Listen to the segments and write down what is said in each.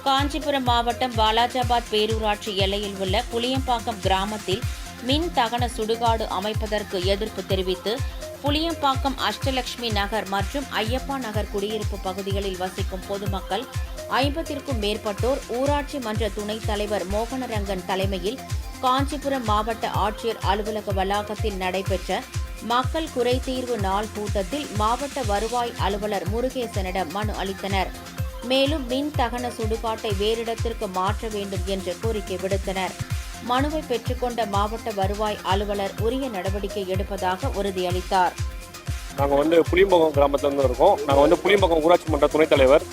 காஞ்சிபுரம் மாவட்டம் வாலாஜாபாத் பேரூராட்சி எல்லையில் உள்ள புளியம்பாக்கம் கிராமத்தில் மின் தகன சுடுகாடு அமைப்பதற்கு எதிர்ப்பு தெரிவித்து புளியம்பாக்கம் அஷ்டலட்சுமி நகர் மற்றும் ஐயப்பா நகர் குடியிருப்பு பகுதிகளில் வசிக்கும் பொதுமக்கள் 50க்கும் மேற்பட்டோர் ஊராட்சி மன்ற துணைத் தலைவர் மோகனரங்கன் தலைமையில் காஞ்சிபுரம் மாவட்ட ஆட்சியர் அலுவலக வளாகத்தில் நடைபெற்ற மக்கள் குறைதீர்வு நாள் கூட்டத்தில் மாவட்ட வருவாய் அலுவலர் முருகேசனிடம் மனு அளித்தனர். மேலும் மின் தகன சுடுகாட்டை வேறிடத்திற்கு மாற்ற வேண்டும் என்று கோரிக்கை விடுத்தனர். மனுவை பெற்றுக்கொண்ட மாவட்ட வருவாய் அலுவலர் உரிய நடவடிக்கை எடுப்பதாக உறுதியளித்தார். நாங்கள் புளியம்பாக்கம் கிராமத்துல இருக்கோம். நாங்கள் புளியம்பாக்கம் ஊராட்சி மன்ற துணைத் தலைவர்.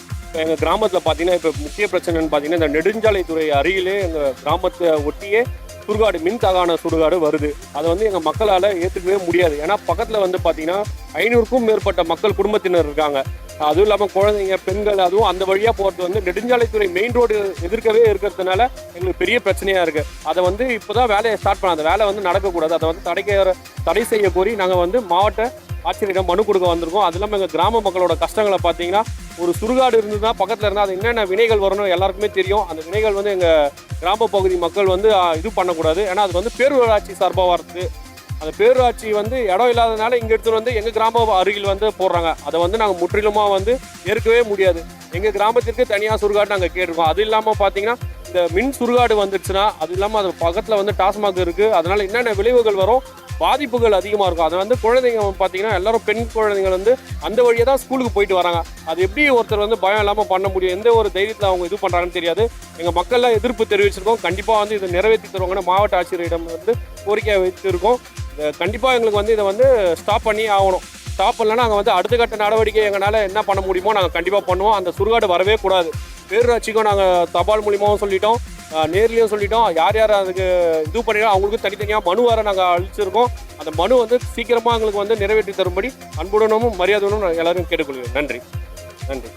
எங்கள் கிராமத்தில் பார்த்தீங்கன்னா இப்போ முக்கிய பிரச்சனைன்னு பார்த்தீங்கன்னா இந்த நெடுஞ்சாலைத்துறை அருகிலே எங்கள் கிராமத்தை ஒட்டியே சுடுகாடு மின் தகான சுடுகாடு வருது. அதை எங்கள் மக்களால் ஏற்றுக்கவே முடியாது. ஏன்னா பக்கத்தில் பார்த்தீங்கன்னா 500க்கும் மேற்பட்ட மக்கள் குடும்பத்தினர் இருக்காங்க. அதுவும் இல்லாமல் குழந்தைங்க, பெண்கள், அதுவும் அந்த வழியாக போகிறது நெடுஞ்சாலைத்துறை மெயின் ரோடு எதிர்க்கவே இருக்கிறதுனால எங்களுக்கு பெரிய பிரச்சனையாக இருக்குது. அதை இப்போ தான் வேலையை ஸ்டார்ட் பண்ண அந்த வேலை நடக்கக்கூடாது. அதை தடை செய்ய கோரி நாங்கள் மாவட்ட ஆட்சியரிடம் மனு கொடுக்க வந்திருக்கோம். அது இல்லாமல் எங்கள் கிராம மக்களோட கஷ்டங்களை பார்த்தீங்கன்னா ஒரு சுடுகாடு இருந்ததுன்னா பக்கத்தில் இருந்தால் அது என்னென்ன வினைகள் வரணும் எல்லாருக்குமே தெரியும். அந்த வினைகள் எங்கள் கிராம பகுதி மக்கள் இது பண்ணக்கூடாது. ஏன்னா அது பேரூராட்சி சார்பாக வரது. அந்த பேரூராட்சி இடம் இல்லாததுனால இங்கே எடுத்துகிட்டு எங்கள் கிராம அருகில் போடுறாங்க. அதை நாங்கள் முற்றிலுமாக ஏற்கவே முடியாது. எங்கள் கிராமத்திற்கு தனியாக சுடுகாடு நாங்கள் கேட்டிருக்கோம். அது இல்லாமல் பார்த்தீங்கன்னா இந்த மின் சுடுகாடு வந்துடுச்சுன்னா அது இல்லாமல் அது பக்கத்தில் டாஸ்மாக் இருக்குது. அதனால் என்னென்ன விளைவுகள் வரும், பாதிப்புகள் அதிகமாக இருக்கும். அதை குழந்தைங்க பார்த்தீங்கன்னா எல்லாரும் பெண் குழந்தைங்க அந்த வழியாக தான் ஸ்கூலுக்கு போயிட்டு வராங்க. அது எப்படி ஒருத்தர் பயம் இல்லாமல் பண்ண முடியும்? எந்த ஒரு தைரியத்தில் அவங்க இது பண்ணுறாங்கன்னு தெரியாது. எங்கள் மக்கள்லாம் எதிர்ப்பு தெரிவிச்சிருக்கோம். கண்டிப்பாக இதை நிறைவேற்றி தருவாங்கன்னு மாவட்ட ஆட்சியரிடம் கோரிக்கையை வைத்திருக்கோம். கண்டிப்பாக எங்களுக்கு இதை ஸ்டாப் பண்ணி ஆகணும். ஸ்டாப் பண்ணலன்னா நாங்கள் அடுத்த கட்ட நடவடிக்கை எங்களால் என்ன பண்ண முடியுமோ நாங்கள் கண்டிப்பாக பண்ணுவோம். அந்த சுடுகாடு வரவே கூடாது. பேரூராட்சிக்கும் நாங்கள் தபால் மூலியமாகவும் சொல்லிட்டோம், நேர்லையும் சொல்லிட்டோம். யார் யார் அதுக்கு இது பண்ணிடலாம் அவங்களுக்கு தனித்தனியாக மனு வர நாங்கள் அளிச்சிருக்கோம். அந்த மனு சீக்கிரமாக எங்களுக்கு நிறைவேற்றி தரும்படி அன்புடனும் மரியாதையுடனும் எல்லாரும் கேட்டுக்கொள்கிறேன். நன்றி.